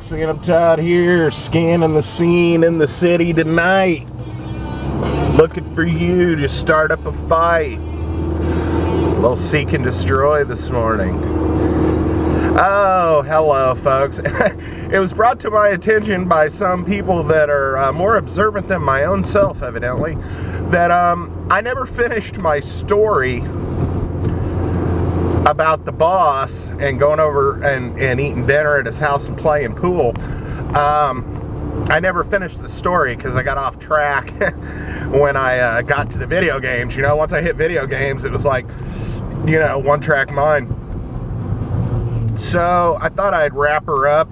Sandamtod here, scanning the scene in the city tonight. Looking for you to start up a fight. A little seek and destroy this morning. Oh, hello, folks. It was brought to my attention by some people that are more observant than my own self, evidently, that I never finished my story about the boss and going over and eating dinner at his house and playing pool. I never finished the story because I got off track when I got to the video games. You know, once I hit video games, it was like, you know, one track mind. So I thought I'd wrap her up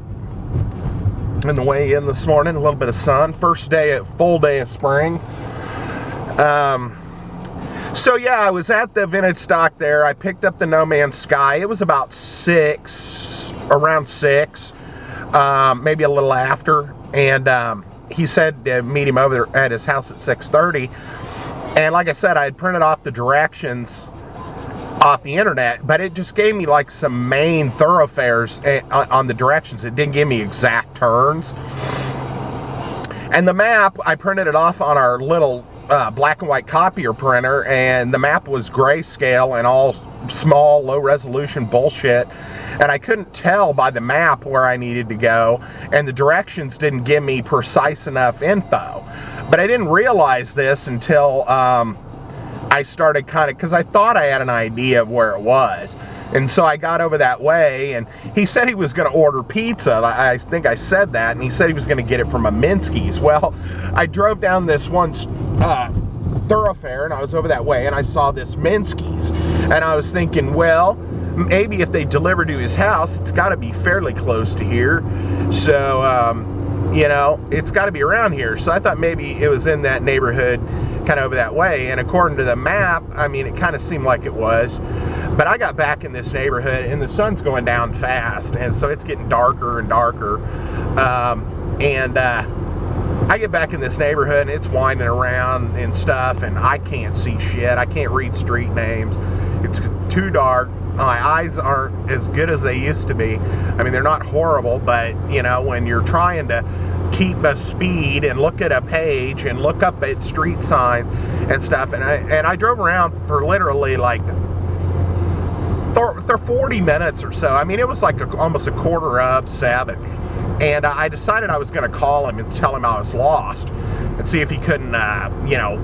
on the way in this morning. A little bit of sun. First day, full day of spring. So yeah, I was at the vintage stock there. I picked up the No Man's Sky. It was about around 6, maybe a little after. And he said to meet him over at his house at 6:30. And like I said, I had printed off the directions off the internet, but it just gave me like some main thoroughfares on the directions. It didn't give me exact turns. And the map, I printed it off on our little black and white copier printer, and the map was grayscale and all small, low resolution bullshit, and I couldn't tell by the map where I needed to go, and the directions didn't give me precise enough info. But I didn't realize this until I started because I thought I had an idea of where it was. And so I got over that way, and he said he was going to order pizza. I think I said that, and he said he was going to get it from a Minsky's. Well, I drove down this one thoroughfare, and I was over that way, and I saw this Minsky's. And I was thinking, well, maybe if they deliver to his house, it's got to be fairly close to here. So, you know, it's got to be around here. So I thought maybe it was in that neighborhood, kind of over that way. And according to the map, I mean, it kind of seemed like it was. But I got back in this neighborhood, and the sun's going down fast, and so it's getting darker and darker. I get back in this neighborhood, and it's winding around and stuff, and I can't see shit. I can't read street names. It's too dark. My eyes aren't as good as they used to be. I mean, they're not horrible, but, you know, when you're trying to keep a speed and look at a page and look up at street signs and stuff, and I drove around for literally like 40 minutes or so. I mean, it was like almost 7:15. And I decided I was going to call him and tell him I was lost and see if he couldn't, you know,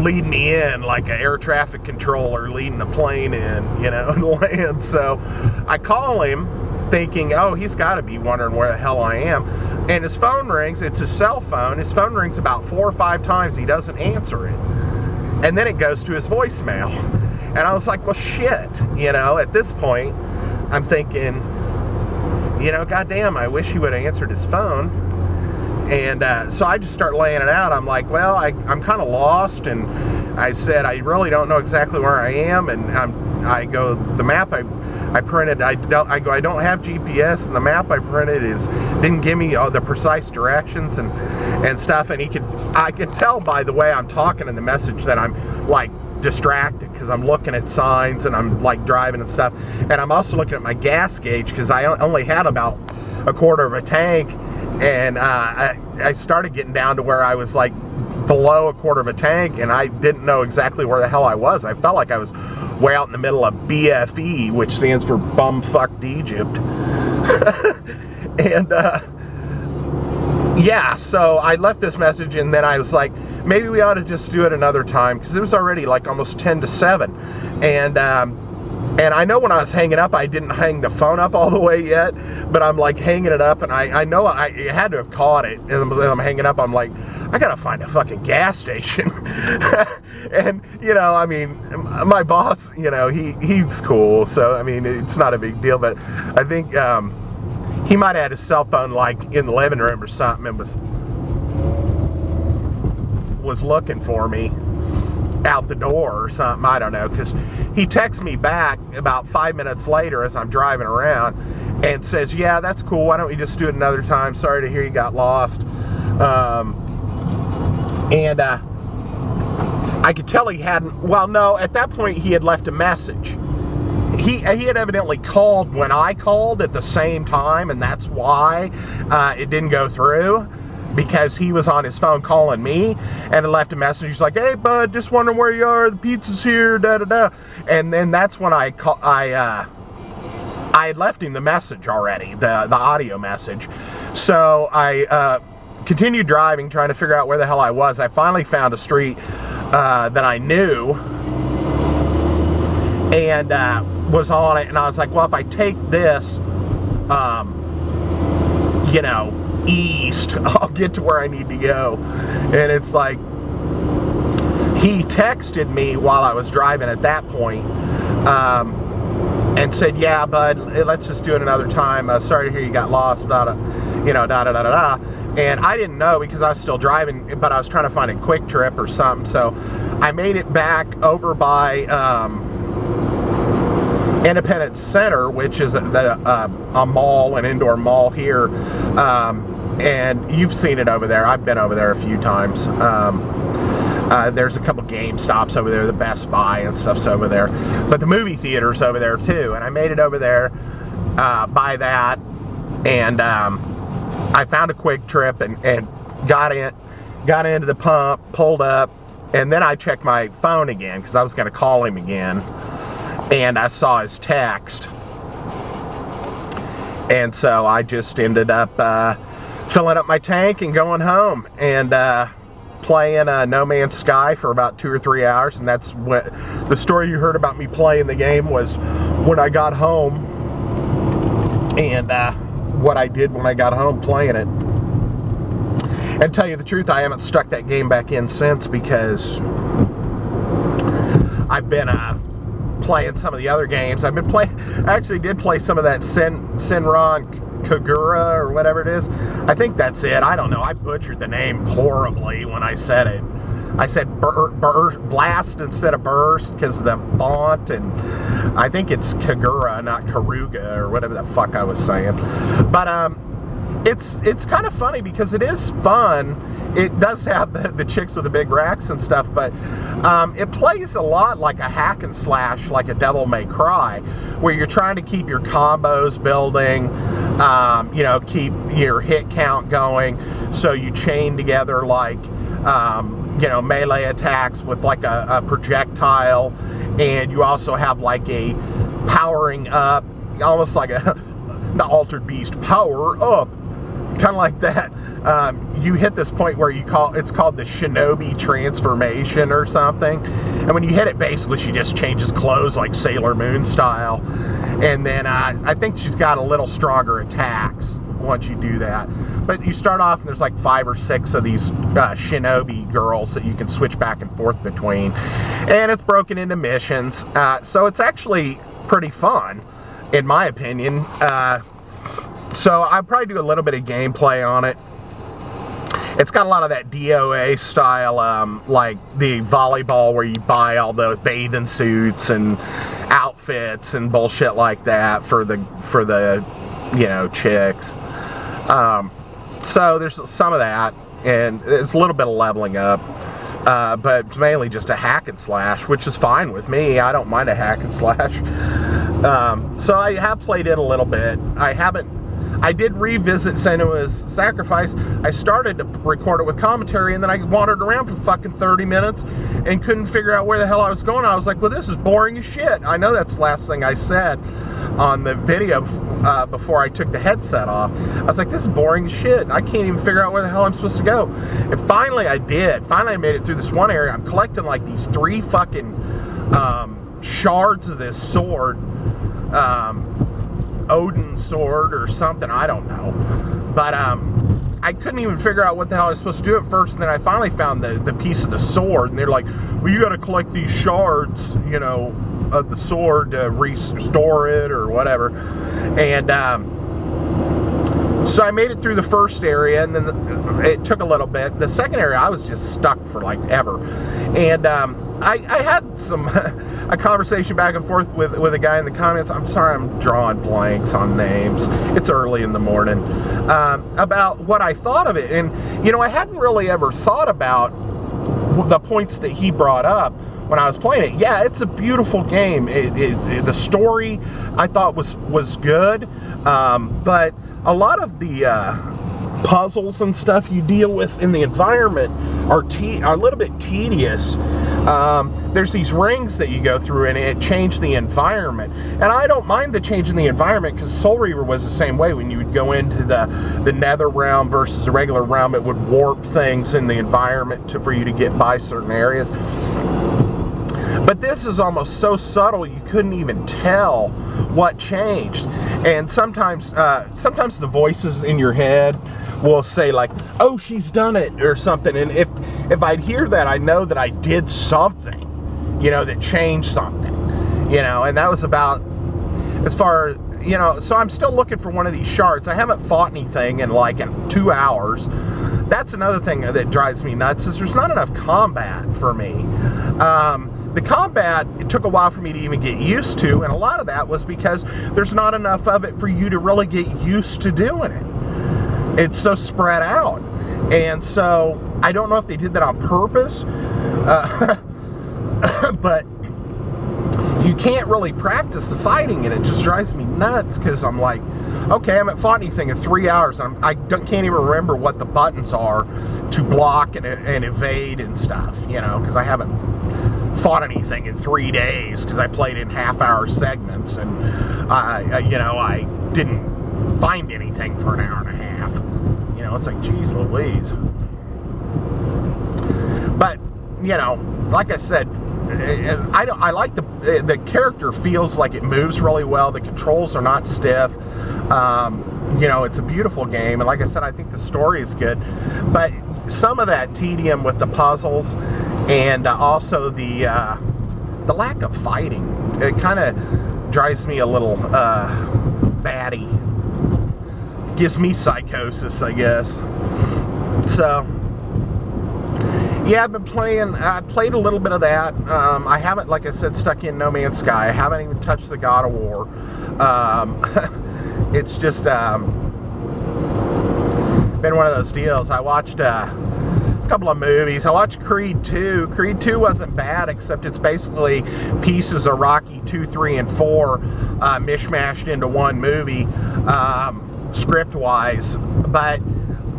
lead me in like an air traffic controller leading a plane in, you know, and land. So I call him thinking, oh, he's got to be wondering where the hell I am. And his phone rings. It's his cell phone. His phone rings about 4 or 5 times. He doesn't answer it. And then it goes to his voicemail. And I was like, well, shit, you know, at this point, I'm thinking, you know, goddamn, I wish he would have answered his phone. And so I just start laying it out. I'm like, well, I'm kind of lost. And I said, I really don't know exactly where I am. And I go, the map I printed, I don't have GPS, and the map I printed didn't give me the precise directions and stuff. And I could tell by the way I'm talking in the message that I'm like distracted because I'm looking at signs and I'm like driving and stuff. And I'm also looking at my gas gauge because I only had about a quarter of a tank, and I started getting down to where I was like below a quarter of a tank, and I didn't know exactly where the hell I was. I felt like I was way out in the middle of BFE, which stands for bumfucked Egypt. And yeah, so I left this message, and then I was like, maybe we ought to just do it another time, because it was already like almost 10 to 7. And I know when I was hanging up, I didn't hang the phone up all the way yet, but I'm like hanging it up, and I know I had to have caught it. And as I'm hanging up, I'm like, I gotta find a fucking gas station. And, you know, I mean, my boss, you know, he's cool, so, I mean, it's not a big deal, but I think he might have had his cell phone, like, in the living room or something, and was looking for me out the door or something. I don't know, because he texts me back about 5 minutes later as I'm driving around and says, yeah, that's cool, why don't we just do it another time, sorry to hear you got lost. I could tell he hadn't, well, no, at that point he had left a message. he had evidently called when I called at the same time, and that's why it didn't go through, because he was on his phone calling me and left a message. He's like, "Hey, bud, just wondering where you are. The pizza's here, da-da-da." And then that's when I had left him the message already, the audio message. So I continued driving, trying to figure out where the hell I was. I finally found a street that I knew, and was on it, and I was like, well, if I take this, you know, east, I'll get to where I need to go. And it's like, he texted me while I was driving at that point, and said, "Yeah, bud, let's just do it another time. Sorry to hear you got lost, you know, da-da-da-da-da." And I didn't know, because I was still driving, but I was trying to find a quick trip or something. So I made it back over by Independence Center, which is a mall, an indoor mall here. And you've seen it over there. I've been over there a few times. There's a couple GameStops over there, the Best Buy and stuff's over there. But the movie theater's over there too. And I made it over there by that. And I found a quick trip and got into the pump, pulled up, and then I checked my phone again because I was going to call him again. And I saw his text. And so I just ended up filling up my tank and going home and playing No Man's Sky for about 2 or 3 hours. And that's what the story you heard about me playing the game was when I got home, and what I did when I got home playing it. And tell you the truth, I haven't stuck that game back in since, because I've been playing some of the other games. I've been playing, I actually did play some of that Senran Kagura or whatever it is. I think that's it. I don't know. I butchered the name horribly when I said it. I said blast instead of burst because of the font, and I think it's Kagura, not Karuga, or whatever the fuck I was saying. But it's kind of funny because it is fun. It does have the chicks with the big racks and stuff, but it plays a lot like a hack and slash, like a Devil May Cry, where you're trying to keep your combos building, you know, keep your hit count going, so you chain together like, you know, melee attacks with like a projectile, and you also have like a powering up, almost like the Altered Beast power up, kind of like that. You hit this point where it's called the Shinobi transformation or something, and when you hit it, basically she just changes clothes like Sailor Moon style, and then I think she's got a little stronger attacks once you do that. But you start off and there's like 5 or 6 of these Shinobi girls that you can switch back and forth between, and it's broken into missions, so it's actually pretty fun in my opinion. So I'll probably do a little bit of gameplay on it. It's got a lot of that DOA style, like the volleyball where you buy all the bathing suits and outfits and bullshit like that for the you know, chicks. So there's some of that, and it's a little bit of leveling up, but it's mainly just a hack and slash, which is fine with me. I don't mind a hack and slash. So I have played it a little bit. I did revisit Senua's Sacrifice. I started to record it with commentary, and then I wandered around for fucking 30 minutes and couldn't figure out where the hell I was going. I was like, well, this is boring as shit. I know that's the last thing I said on the video before I took the headset off. I was like, this is boring as shit. I can't even figure out where the hell I'm supposed to go. And finally I did. Finally I made it through this one area. I'm collecting like these 3 fucking shards of this sword. Odin sword or something, I don't know, but I couldn't even figure out what the hell I was supposed to do at first, and then I finally found the piece of the sword, and they're like, well, you got to collect these shards, you know, of the sword to restore it or whatever. And so I made it through the first area, and then it took a little bit. The second area I was just stuck for like ever, and I had a conversation back and forth with a guy in the comments. I'm sorry, I'm drawing blanks on names. It's early in the morning. About what I thought of it. And, you know, I hadn't really ever thought about the points that he brought up when I was playing it. Yeah, it's a beautiful game. The story I thought was good, but a lot of the puzzles and stuff you deal with in the environment are a little bit tedious. There's these rings that you go through, and it changed the environment. And I don't mind the change in the environment, because Soul Reaver was the same way. When you would go into the nether realm versus the regular realm, it would warp things in the environment for you to get by certain areas. But this is almost so subtle you couldn't even tell what changed. And sometimes the voices in your head will say like, "Oh, she's done it," or something. And if I'd hear that, I know that I did something, that changed something, and that was about as far, so I'm still looking for one of these shards. I haven't fought anything in 2 hours. That's another thing that drives me nuts, is there's not enough combat for me. The combat, it took a while for me to even get used to, and a lot of that was because there's not enough of it for you to really get used to doing it. It's so spread out. And so, I don't know if they did that on purpose, but you can't really practice the fighting, and it just drives me nuts, because I'm like, okay, I haven't fought anything in 3 hours, and I can't even remember what the buttons are to block and evade and stuff, because I haven't fought anything in 3 days, because I played in half-hour segments, and I didn't find anything for an hour and a half. It's like, geez Louise. But like I said, I like the character feels like it moves really well. The controls are not stiff. It's a beautiful game, and like I said, I think the story is good. But some of that tedium with the puzzles, and also the lack of fighting, it kind of drives me a little batty. Gives me psychosis, I guess. So, yeah, I played a little bit of that. I haven't, like I said, stuck in No Man's Sky. I haven't even touched the God of War. It's just been one of those deals. I watched a couple of movies. I watched Creed 2. Creed 2 wasn't bad, except it's basically pieces of Rocky 2, 3, and 4 mishmashed into one movie, script-wise. But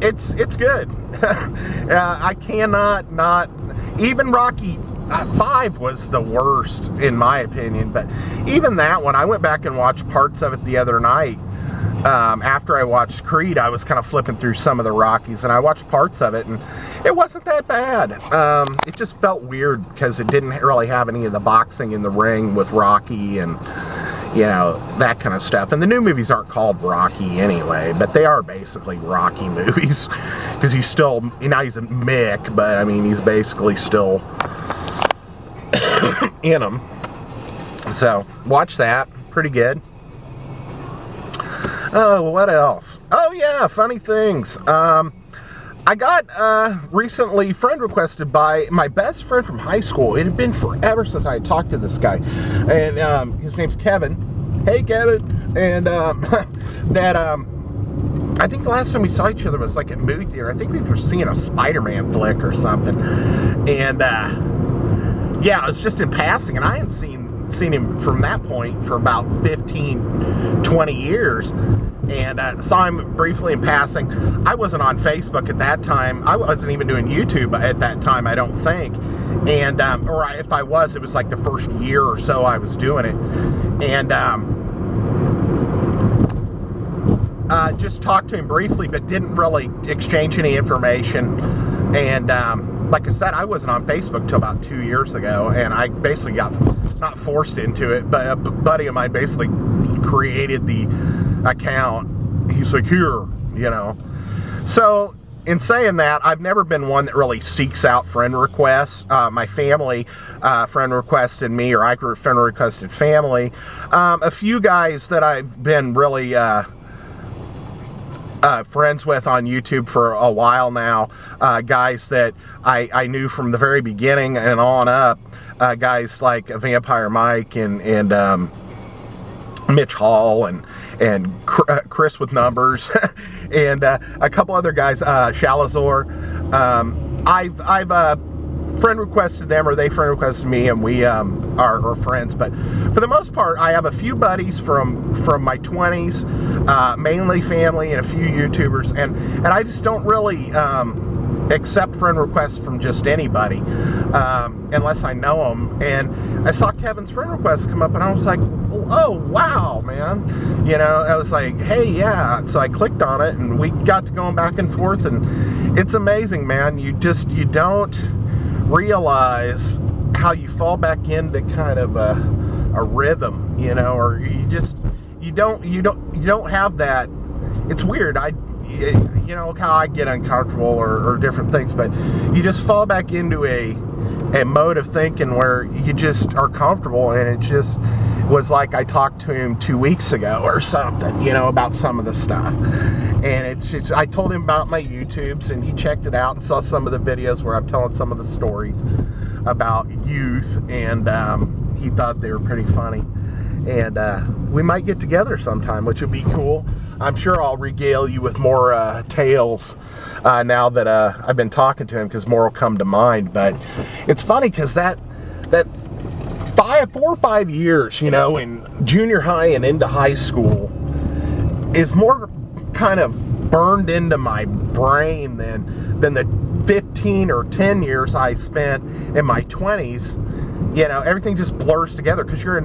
it's good. I cannot not... Even Rocky 5 was the worst, in my opinion. But even that one, I went back and watched parts of it the other night. After I watched Creed, I was kind of flipping through some of the Rockies, and I watched parts of it, and it wasn't that bad. It just felt weird because it didn't really have any of the boxing in the ring with Rocky and, that kind of stuff. And the new movies aren't called Rocky anyway, but they are basically Rocky movies, because he's still, now he's a Mick, but I mean, he's basically still in them. So, watch that. Pretty good. Oh, what else? Oh, yeah, funny things. I got recently friend requested by my best friend from high school. It had been forever since I had talked to this guy. And his name's Kevin. Hey, Kevin. And I think the last time we saw each other was like at movie theater. I think we were seeing a Spider-Man flick or something. And yeah, it was just in passing. And I hadn't seen him from that point for about 15, 20 years. And saw him briefly in passing. I wasn't on Facebook at that time. I wasn't even doing YouTube at that time, I don't think. And, or if I was, it was like the first year or so I was doing it. And just talked to him briefly, but didn't really exchange any information. And like I said, I wasn't on Facebook till about 2 years ago, and I basically got, not forced into it, but a buddy of mine basically created the account. He's like, here, So, in saying that, I've never been one that really seeks out friend requests. My family friend requested me, or I friend requested family. A few guys that I've been really friends with on YouTube for a while now, guys that I knew from the very beginning and on up, guys like Vampire Mike and Mitch Hall and Chris with numbers and a couple other guys, Shalazor. I've friend requested them, or they friend requested me, and we are friends. But for the most part, I have a few buddies from my 20s, mainly family, and a few YouTubers, and I just don't really accept friend requests from just anybody unless I know them. And I saw Kevin's friend request come up, and I was like, oh wow, man, you know, I was like, hey, yeah. So I clicked on it, and we got to going back and forth, and it's amazing, man. You don't realize how you fall back into kind of a rhythm, you know, or you don't have that. It's weird. You know how I get uncomfortable or different things, but you just fall back into a mode of thinking where you just are comfortable, and it just was like I talked to him 2 weeks ago or something, you know, about some of the stuff. And I told him about my YouTubes, and he checked it out and saw some of the videos where I'm telling some of the stories about youth, and he thought they were pretty funny. And we might get together sometime, which would be cool. I'm sure I'll regale you with more tales now that I've been talking to him, because more will come to mind. But it's funny because that 4 or 5 years, you know, in junior high and into high school is more kind of burned into my brain than the 15 or 10 years I spent in my 20s. You know, everything just blurs together because you're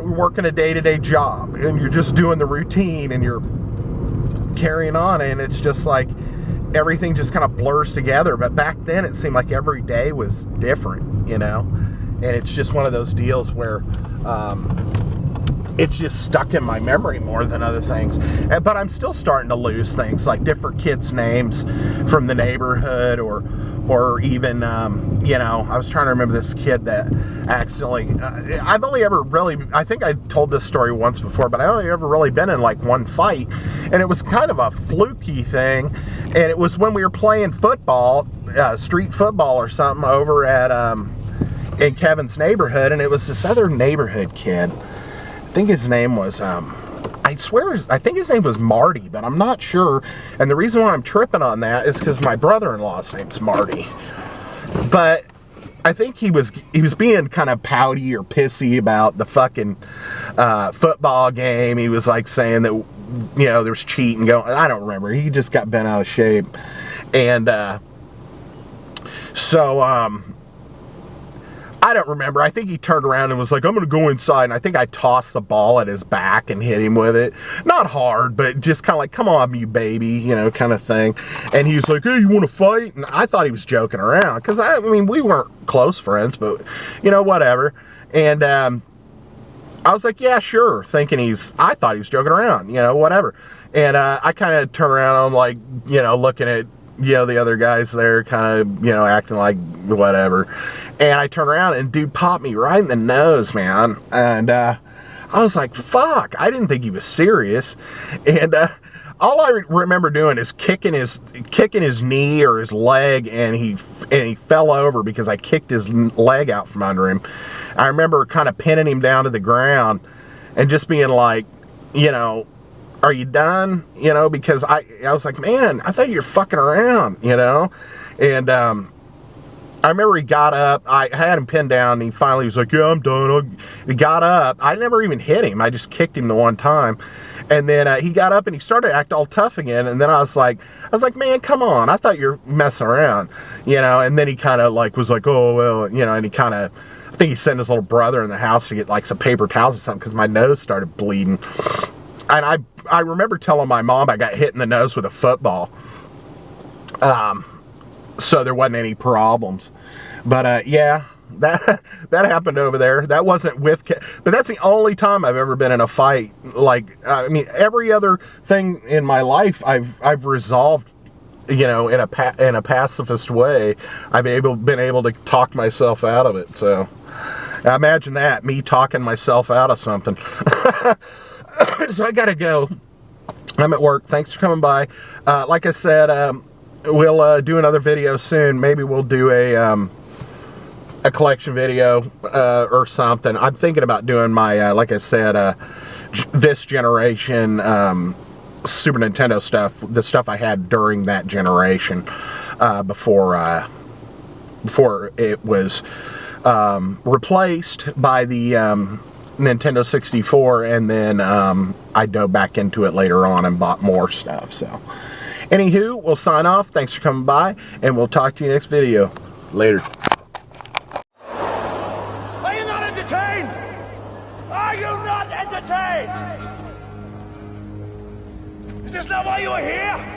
working a day-to-day job, and you're just doing the routine, and you're carrying on, and it's just like everything just kind of blurs together. But back then it seemed like every day was different, you know, and it's just one of those deals where it's just stuck in my memory more than other things. But I'm still starting to lose things, like different kids' names from the neighborhood, or even, you know, I was trying to remember this kid that accidentally, I've only ever really, I think I told this story once before, but I only ever really been in like one fight, and it was kind of a fluky thing, and it was when we were playing football, street football or something over at, in Kevin's neighborhood, and it was this other neighborhood kid. I think his name was, I think his name was Marty, but I'm not sure. And the reason why I'm tripping on that is because my brother-in-law's name's Marty. But I think he was being kind of pouty or pissy about the fucking football game. He was like saying that, you know, there's cheating going. I don't remember. He just got bent out of shape. And so I don't remember. I think he turned around and was like, I'm going to go inside. And I think I tossed the ball at his back and hit him with it. Not hard, but just kind of like, come on, you baby, you know, kind of thing. And he was like, hey, you want to fight? And I thought he was joking around, because, I mean, we weren't close friends, but, you know, whatever. And I was like, yeah, sure, thinking I thought he was joking around, you know, whatever. And I kind of turned around, I'm like, you know, looking at, you know, the other guys there, kind of, you know, acting like whatever. And I turned around, and dude popped me right in the nose, man. And I was like, fuck, I didn't think he was serious. And all I remember doing is kicking his knee or his leg, and he fell over because I kicked his leg out from under him. I remember kind of pinning him down to the ground and just being like, you know, are you done? You know, because I was like, man, I thought you were fucking around, you know? And I remember he got up. I had him pinned down, and he finally was like, yeah, I'm done. He got up. I never even hit him. I just kicked him the one time. And then he got up, and he started to act all tough again. And then I was like, man, come on. I thought you were messing around, you know? And then he kind of like was like, oh, well, you know, and he kind of, I think he sent his little brother in the house to get like some paper towels or something, because my nose started bleeding. And I remember telling my mom I got hit in the nose with a football. So there wasn't any problems. But yeah, that happened over there. That wasn't with, but that's the only time I've ever been in a fight. Like, I mean, every other thing in my life I've resolved, you know, in a pacifist way. I've been able to talk myself out of it. So imagine that, me talking myself out of something. So I gotta go. I'm at work. Thanks for coming by. Like I said, we'll do another video soon. Maybe we'll do a collection video or something. I'm thinking about doing my, like I said, this generation Super Nintendo stuff, the stuff I had during that generation, before before it was replaced by the Nintendo 64, and then I dove back into it later on and bought more stuff. So anywho, we'll sign off. Thanks for coming by, and we'll talk to you next video. Later. Are you not entertained? Are you not entertained? Is this not why you are here?